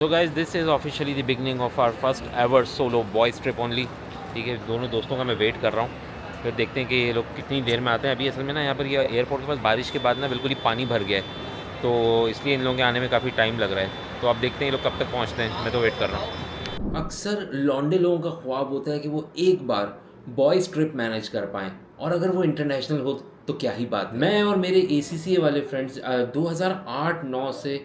So guys, this is officially the beginning of our first ever solo boys trip only. ठीक है, दोनों दोस्तों का मैं वेट कर रहा हूँ, फिर देखते हैं कि ये लोग कितनी देर में आते हैं। अभी असल में ना यहाँ पर ये एयरपोर्ट के पास बारिश के बाद ना बिल्कुल ही पानी भर गया है, तो इसलिए इन लोगों के आने में काफ़ी टाइम लग रहा है। तो अब देखते हैं ये लोग कब तक पहुँचते हैं, मैं तो वेट कर रहा हूँ। अक्सर लौंडे लोगों का ख्वाब होता है कि वो एक बार बॉयज़ ट्रिप मैनेज कर पाएँ, और अगर वो इंटरनेशनल हो तो क्या ही बात। मैं और मेरे ACCA वाले फ्रेंड्स 2008-9 से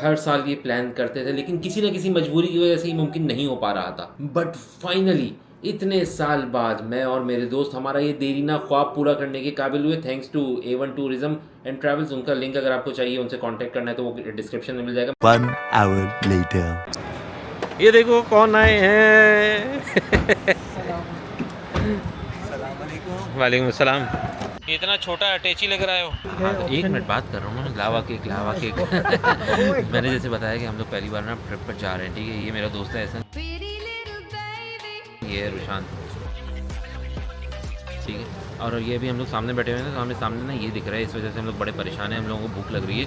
हर साल ये प्लान करते थे, लेकिन किसी न किसी मजबूरी की वजह से ये मुमकिन नहीं हो पा रहा था। बट फाइनली इतने साल बाद मैं और मेरे दोस्त हमारा ये देरीना ख्वाब पूरा करने के काबिल हुए, thanks to A1 tourism and travels. उनका लिंक अगर आपको चाहिए, उनसे कांटेक्ट करना है तो वो डिस्क्रिप्शन में मिल जाएगा। 1 hour later. ये देखो कौन आए हैं। वालेकुम अस्सलाम। इतना छोटा अटैची लेकर आए हो? हाँ, तो एक मिनट बात कर रहा हूँ ना। लावा केक मैंने जैसे बताया कि हम लोग पहली बार ना ट्रिप पर जा रहे हैं, ठीक है। ये मेरा दोस्त है ऐसा, ये है रुशान, ठीक है। और ये भी हम लोग सामने बैठे हुए हैं, तो हमें सामने ना ये दिख रहा है, इस वजह से हम लोग बड़े परेशान हैं। हम लोगों को भूख लग रही है,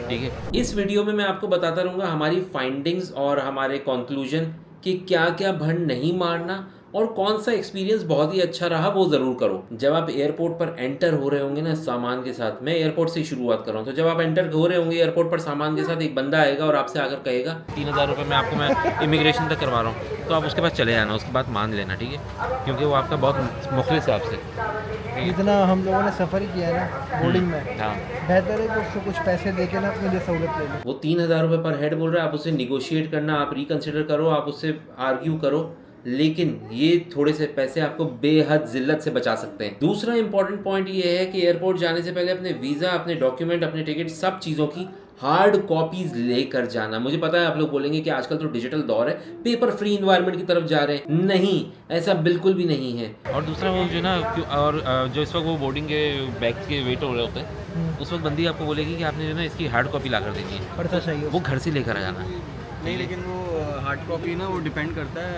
ठीक है। इस वीडियो में मैं आपको बताता रहूँगा हमारी फाइंडिंग्स और हमारे कंक्लूजन कि क्या क्या भंड नहीं मारना, और कौन सा एक्सपीरियंस बहुत ही अच्छा रहा वो ज़रूर करो। जब आप एयरपोर्ट पर एंटर हो रहे होंगे ना सामान के साथ, मैं एयरपोर्ट से ही शुरुआत कर रहा हूँ, तो जब आप एंटर हो रहे होंगे एयरपोर्ट पर सामान के साथ, एक बंदा आएगा और आपसे आकर कहेगा 3000 रुपये में आपको मैं इमिग्रेशन तक करवा रहा हूँ, तो आप उसके पास चले जाना, उसकी बात मान लेना, ठीक है, क्योंकि वो आपका बहुत मुखलिस है आपसे। जितना हम लोगों ने सफ़र ही किया है ना बोर्डिंग में, हाँ, बेहतर है कि उससे कुछ पैसे दे के ना अपने लिए सहूलत ले लो। वो 3000 रुपये पर हेड बोल रहा है, आप उससे निगोशिएट करना, आप रिकन्सिडर करो, आप उससे आर्ग्यू करो, लेकिन ये थोड़े से पैसे आपको बेहद जिल्लत से बचा सकते हैं। दूसरा इंपॉर्टेंट पॉइंट ये है कि एयरपोर्ट जाने से पहले अपने वीज़ा, अपने डॉक्यूमेंट, अपने टिकट, सब चीज़ों की हार्ड कॉपीज लेकर जाना। मुझे पता है आप लोग बोलेंगे कि आजकल तो डिजिटल दौर है, पेपर फ्री इन्वायरमेंट की तरफ जा रहे हैं। नहीं, ऐसा बिल्कुल भी नहीं है। और दूसरा वो जो ना, और जो इस वक्त वो बोर्डिंग के बैग के वेट हो रहे होते हैं, उस वक्त बंदी आपको बोलेगी कि आपने जो ना इसकी हार्ड कॉपी ला कर देनी है, पर्चा चाहिए वो घर से लेकर आ जाना है। नहीं, लेकिन वो हार्ड कॉपी ना वो डिपेंड करता है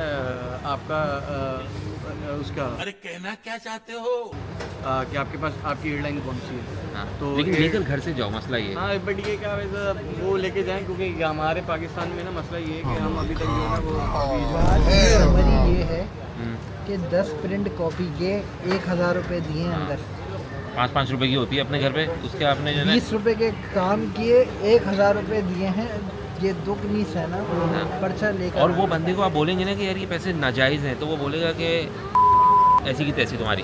आपका उसका। अरे कहना क्या चाहते हो कि आपके पास आपकी एयरलाइन कौन सी है। हाँ, तो लेकिन लेकर घर से जाओ, मसला ये है। हाँ, बट ये क्या वैसा वो लेके जाएं, क्योंकि हमारे पाकिस्तान में ना मसला ये है कि हम अभी तक जो है वो हमारी ये है कि 10 प्रिंट कॉपी के 1000 रुपये दिए हैं अंदर, 5-5 रुपए की होती है अपने घर पे, उसके आपने जो है 20 रुपये के काम किए 1000 रुपये दिए हैं। ये दो कमीस है ना, पर्चा लेकर। और वो बंदे को आप बोलेंगे ना कि यार ये पैसे नाजायज़ हैं, तो वो बोलेगा कि ऐसी की तैसी तुम्हारी,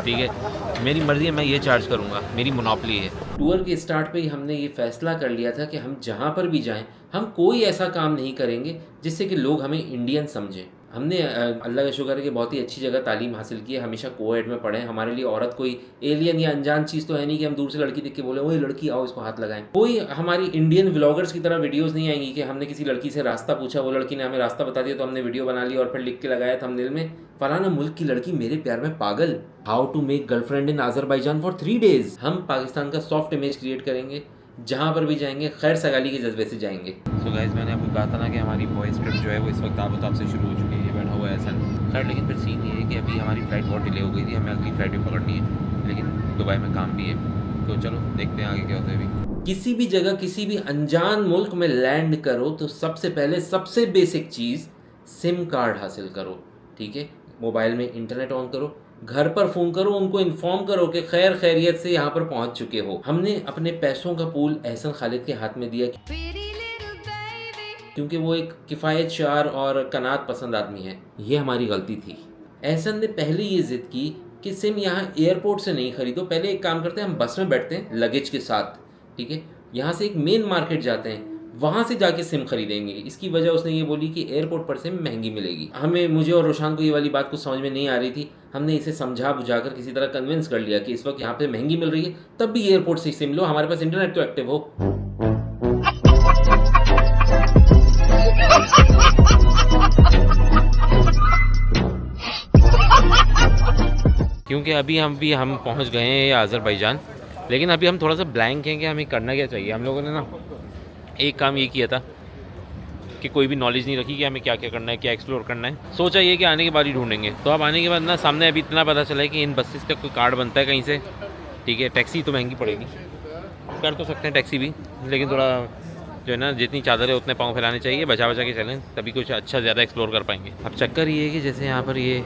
ठीक है, मेरी मर्ज़ी है, मैं ये चार्ज करूँगा, मेरी मोनोपली है। टूर के स्टार्ट पे ही हमने ये फैसला कर लिया था कि हम जहाँ पर भी जाएं, हम कोई ऐसा काम नहीं करेंगे जिससे कि लोग हमें इंडियन समझें। हमने अल्लाह का शुक्र है कि बहुत ही अच्छी जगह तालीम हासिल की है, हमेशा कोएड में पढ़े। हमारे लिए औरत कोई एलियन या अनजान चीज़ तो है नहीं कि हम दूर से लड़की देख के बोले ओए लड़की आओ इसको हाथ लगाएं। कोई हमारी इंडियन व्लॉगर्स की तरह वीडियोस नहीं आएंगी कि हमने किसी लड़की से रास्ता पूछा, वो लड़की ने हमें रास्ता बता दिया तो हमने वीडियो बना ली और फिर लिख के लगाया थंबनेल में, फलाना मुल्क की लड़की मेरे प्यार में पागल, how to make girlfriend in Azerbaijan for 3 days। हम पाकिस्तान का सॉफ्ट इमेज क्रिएट करेंगे, जहाँ पर भी जाएंगे खैर सगाली के जज्बे से जाएंगे। सो गाइस, मैंने आपको कहा था ना कि हमारी बॉयज़ ट्रिप जो है वो इस वक्त आबुधाबी से शुरू हो चुकी है, ये बैठा हुआ है ऐसा खैर। लेकिन फिर सीन ये है कि अभी हमारी फ़्लाइट बहुत डिले हो गई थी, हमें अगली फ़्लाइट भी पकड़नी है, लेकिन दुबई में काम भी है, तो चलो देखते हैं आगे क्या होता है। अभी किसी भी जगह किसी भी अनजान मुल्क में लैंड करो तो सबसे पहले सबसे बेसिक चीज़ सिम कार्ड हासिल करो, ठीक है। मोबाइल में इंटरनेट ऑन करो, घर पर फ़ोन करो, उनको इन्फॉर्म करो कि खैर खैरियत से यहाँ पर पहुँच चुके हो। हमने अपने पैसों का पूल एहसन खालिद के हाथ में दिया क्योंकि वो एक किफ़ायत शार और कनात पसंद आदमी है। ये हमारी गलती थी। एहसन ने पहले ये ज़िद की कि सिम यहाँ एयरपोर्ट से नहीं खरीदो, पहले एक काम करते हैं, हम बस में बैठते हैं लगेज के साथ, ठीक है, यहाँ से एक मेन मार्केट जाते हैं, वहाँ से जाके सिम खरीदेंगे। इसकी वजह उसने ये बोली कि एयरपोर्ट पर सिम महंगी मिलेगी। मुझे और रोशान को ये वाली बात कुछ समझ में नहीं आ रही थी। हमने इसे समझा बुझाकर किसी तरह कन्विंस कर लिया कि इस वक्त यहाँ पे महंगी मिल रही है, तब भी एयरपोर्ट से सिम लो, हमारे पास इंटरनेट तो एक्टिव हो। क्योंकि अभी हम पहुँच गए हैं आज़रबाईजान, लेकिन अभी हम थोड़ा सा ब्लैंक हैं कि हमें करना क्या चाहिए। हम लोगों ने ना एक काम ये किया था कि कोई भी नॉलेज नहीं रखी कि हमें क्या क्या करना है, क्या एक्सप्लोर करना है। सोचा ये कि आने के बाद ही ढूंढेंगे। तो अब आने के बाद ना सामने अभी इतना पता चला है कि इन बसेस का कोई कार्ड बनता है कहीं से, ठीक है। टैक्सी तो महंगी पड़ेगी, कर तो सकते हैं टैक्सी भी, लेकिन थोड़ा जो है ना जितनी चादर है उतने पाँव फैलाने चाहिए, बचा बचा के चलें, तभी कुछ अच्छा ज़्यादा एक्सप्लोर कर पाएंगे। अब चक्कर ये है कि जैसे यहाँ पर ये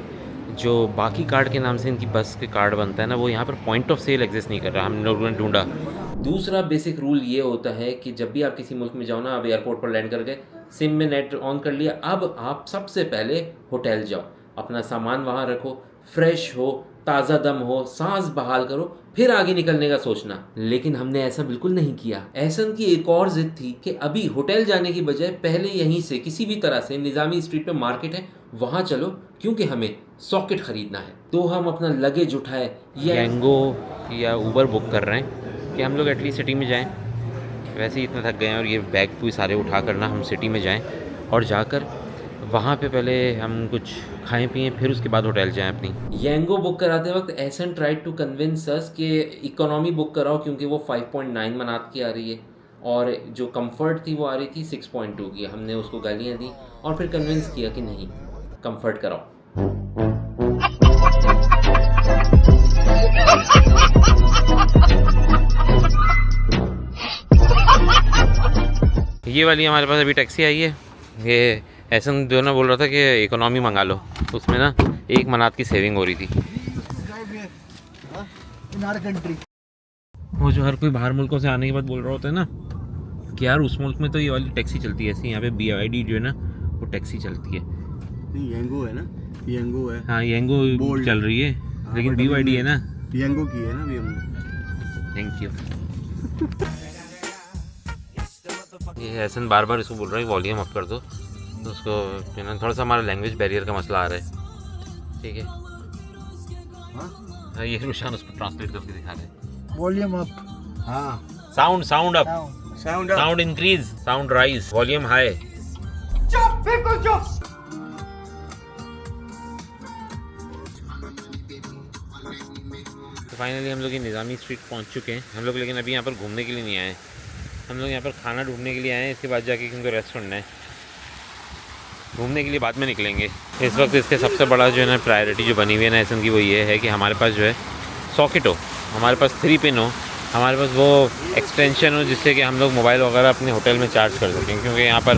जो बाकी कार्ड के नाम से इनकी बस के कार्ड बनता है ना, वो यहाँ पर पॉइंट ऑफ सेल एग्जिस्ट नहीं कर रहा, हम लोगों ने ढूंढा। दूसरा बेसिक रूल ये होता है कि जब भी आप किसी मुल्क में जाओ ना, आप एयरपोर्ट पर लैंड कर गए, सिम में नेट ऑन कर लिया, अब आप सबसे पहले होटल जाओ, अपना सामान वहाँ रखो, फ्रेश हो, ताज़ा दम हो, सांस बहाल करो, फिर आगे निकलने का सोचना। लेकिन हमने ऐसा बिल्कुल नहीं किया। एहसन की एक और जिद थी कि अभी होटल जाने की बजाय पहले यहीं से किसी भी तरह से निज़ामी स्ट्रीट पे मार्केट है, वहाँ चलो, क्योंकि हमें सॉकेट ख़रीदना है। तो हम अपना लगेज उठाए, यंगो या ऊबर बुक कर रहे हैं कि हम लोग एटलीस्ट सिटी में जाएँ। वैसे ही इतना थक गए हैं और ये बैग भी सारे उठा कर ना हम सिटी में जाएँ और जाकर वहाँ पे पहले हम कुछ खाएं पिएं, फिर उसके बाद होटल जाएं अपनी। यंगो बुक कराते वक्त एहसन ट्राइड टू कन्विंस अस कि इकोनॉमी बुक कराओ, क्योंकि वो 5.9 मनात की आ रही है और जो कंफर्ट थी वो आ रही थी 6.2 की। हमने उसको गालियाँ दी और फिर कन्विंस किया कि नहीं, कंफर्ट कराओ। ये वाली हमारे पास अभी टैक्सी आई है। ये एहसन जो ना बोल रहा था कि इकोनॉमी मंगा लो, उसमें ना 1 मनात की सेविंग हो रही थी। वो जो हर कोई बाहर मुल्कों से आने के बाद बोल रहा होता है ना कि यार उस मुल्क में तो ये वाली टैक्सी चलती है, ऐसी यहाँ पे BYD जो है ना वो टैक्सी चलती है। नहीं, येंगो है ना, येंगो है। हाँ, येंगो चल रही है, लेकिन BYD है ना, येंगो की है ना येंगो। Thank you. ये एहसन बार बार इसको बोल रहा है वॉल्यूम अप कर दो, तो उसको जो ना थोड़ा सा हमारा लैंग्वेज बैरियर का मसला आ रहा है, ठीक है। हाँ, ये रुशान उसको ट्रांसलेट करके दिखा रहे हैं। वॉल्यूम अप, हाँ, sound up, sound up, sound increase, sound rise, volume high. चुप, बिल्कुल चुप। तो फाइनली हम लोग ये निज़ामी स्ट्रीट पहुंच चुके हैं हम लोग, लेकिन अभी यहाँ पर घूमने के लिए नहीं आए, हम लोग यहाँ पर खाना ढूंढने के लिए आए हैं। इसके बाद जाके क्योंकि रेस्ट करना है, घूमने के लिए बाद में निकलेंगे। इस वक्त इसके सबसे बड़ा जो है ना प्रायोरिटी जो बनी हुई है ना एहसन की, वो ये है कि हमारे पास जो है सॉकेट हो, हमारे पास 3 पिन हो, हमारे पास वो एक्सटेंशन हो जिससे कि हम लोग मोबाइल वगैरह अपने होटल में चार्ज कर सकें। क्योंकि यहाँ पर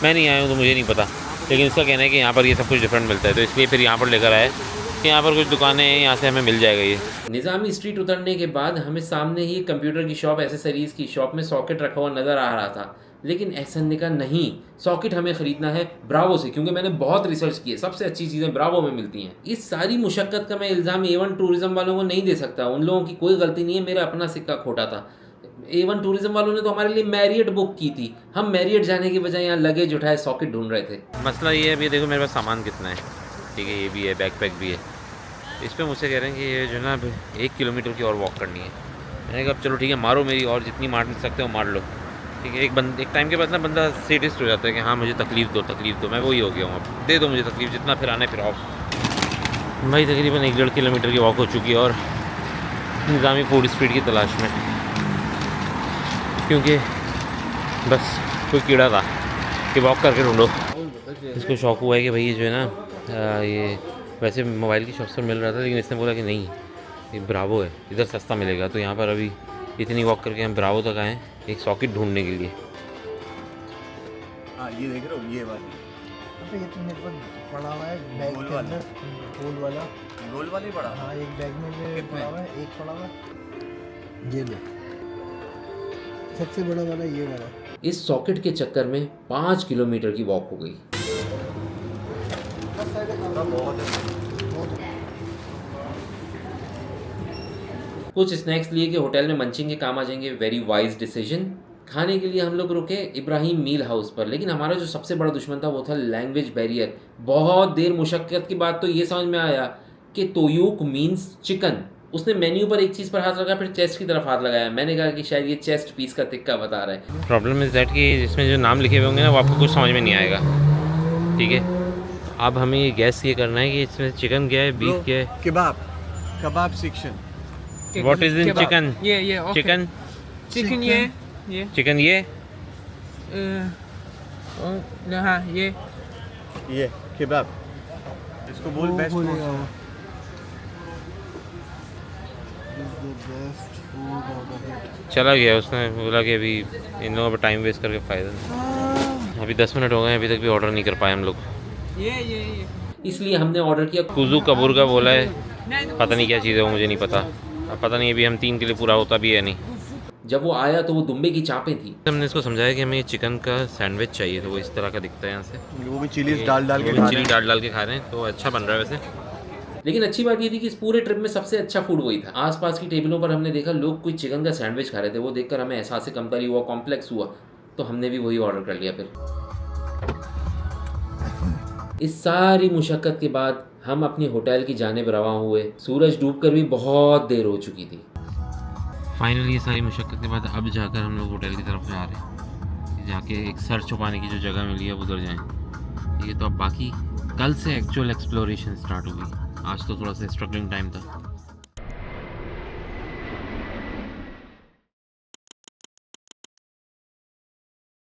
मैं नहीं आया हूँ तो मुझे नहीं पता, लेकिन इसका कहना है कि यहाँ पर ये सब कुछ डिफरेंट मिलता है, तो इसलिए फिर यहाँ पर लेकर आए कि यहाँ पर कुछ दुकानें हैं, यहाँ से हमें मिल जाएगा ये। निज़ामी स्ट्रीट उतरने के बाद हमें सामने ही कंप्यूटर की शॉप, एसेसरीज़ की शॉप में सॉकेट रखा हुआ नज़र आ रहा था, लेकिन एहसन ने कहा नहीं, सॉकेट हमें ख़रीदना है ब्रावो से, क्योंकि मैंने बहुत रिसर्च की है, सबसे अच्छी चीज़ें ब्रावो में मिलती हैं। इस सारी मुशक्क़त का मैं इल्ज़ाम A1 टूरिज़म वालों को नहीं दे सकता, उन लोगों की कोई गलती नहीं है, मेरा अपना सिक्का खोटा था। A1 टूरिज़म वालों ने तो हमारे लिए मैरियट बुक की थी, हम मैरियट जाने के बजाय यहाँ लगेज उठाए सॉकेट ढूंढ रहे थे। मसला ये है, अभी देखो मेरे पास सामान कितना है, ठीक है, ये भी है, बैकपैक भी है। इस पर मुझसे कह रहे हैं कि ये जो ना 1 किलोमीटर की और वॉक करनी है। मैंने कहा चलो ठीक है, मारो मेरी, और जितनी मार सकते हो मार लो, ठीक है। एक टाइम के बाद ना बंदा सेटिस्ड हो जाता है कि हाँ मुझे तकलीफ़ दो, मैं वही हो गया हूँ, अब दे दो मुझे तकलीफ़, जितना फिर आने फिर आओ। भाई तकरीबन 1-1.5 किलोमीटर की वॉक हो चुकी है और निज़ामी फूड स्ट्रीट की तलाश में, क्योंकि बस कोई कीड़ा था कि वॉक करके ढूंढो। इसको शौक हुआ है कि भाई ये जो है ना ये वैसे मोबाइल की शॉप पर मिल रहा था, लेकिन इसने बोला कि नहीं ये ब्रावो है, इधर सस्ता मिलेगा। तो यहाँ पर अभी इतनी वॉक करके हम ब्रावो तक आए एक सॉकेट ढूंढने के लिए। हाँ, ये देख रहे हो, ये वाली, ये तो मेरे पास पड़ा हुआ है बैग के अंदर, गोल वाला ही पड़ा। हाँ, एक बैग में भी पड़ा हुआ है, एक पड़ा हुआ है, ये लो, सबसे बड़ा वाला ये वाला। इस सॉकेट के चक्कर में 5 किलोमीटर की वॉक हो गई। कुछ स्नैक्स लिए कि होटल में मंचिंग के काम आ जाएंगे, वेरी वाइज डिसीजन। खाने के लिए हम लोग रुके इब्राहिम मील हाउस पर, लेकिन हमारा जो सबसे बड़ा दुश्मन था वो था लैंग्वेज बैरियर। बहुत देर मुशक्क़त के बाद तो ये समझ में आया कि तोयूक मीन्स चिकन। उसने मेन्यू पर एक चीज़ पर हाथ लगा, फिर चेस्ट की तरफ हाथ लगाया। मैंने कहा कि शायद ये चेस्ट पीस का टिक्का बता रहा है। प्रॉब्लम इज़ दैट कि इसमें जो नाम लिखे हुए होंगे ना वो आपको कुछ समझ में नहीं आएगा, ठीक है। अब हमें ये गैस ये करना है कि इसमें चिकन क्या है, बीफ क्या है। कबाब section. What is in chicken? Yeah, okay. Chicken, ये chicken ये हाँ ये केबाब, इसको बोल बेस्ट। बेस्ट चला गया, उसने बोला कि अभी इन लोगों पर टाइम वेस्ट करके फ़ायदा नहीं। अभी 10 मिनट हो गए, अभी तक भी ऑर्डर नहीं कर पाए हम लोग। ये इसलिए हमने ऑर्डर किया कुजू कबूर का, बोला है पता नहीं क्या चीज़ है वो, मुझे नहीं पता। अब पता नहीं अभी हम 3 के लिए पूरा होता भी है नहीं। जब वो आया तो वो दुम्बे की चापें थी। हमने इसको समझाया कि हमें ये चिकन का सैंडविच चाहिए, तो वो इस तरह का दिखता है यहाँ से। वो भी चिलीज डाल डाल के चिली डाल के खा रहे हैं, तो अच्छा बन रहा है वैसे। लेकिन अच्छी बात ये थी कि इस पूरे ट्रिप में सबसे अच्छा फूड वही था। आसपास की टेबलों पर हमने देखा लोग कोई चिकन का सैंडविच खा रहे थे, वो देखकर हमें एहसास कमतरी हुआ, कॉम्प्लेक्स हुआ, तो हमने भी वही ऑर्डर कर लिया। फिर इस सारी मुशक्क़त के बाद हम अपनी होटल की जानिब रवां हुए। सूरज डूबकर भी बहुत देर हो चुकी थी। फाइनली ये सारी मुशक्क़त के बाद अब जाकर हम लोग होटल की तरफ जा रहे हैं, जाके एक सर छुपाने की जो जगह मिली है उधर जाएं। ये तो अब बाकी कल से एक्चुअल एक्सप्लोरेशन स्टार्ट होगी। आज तो थोड़ा सा स्ट्रगलिंग टाइम था।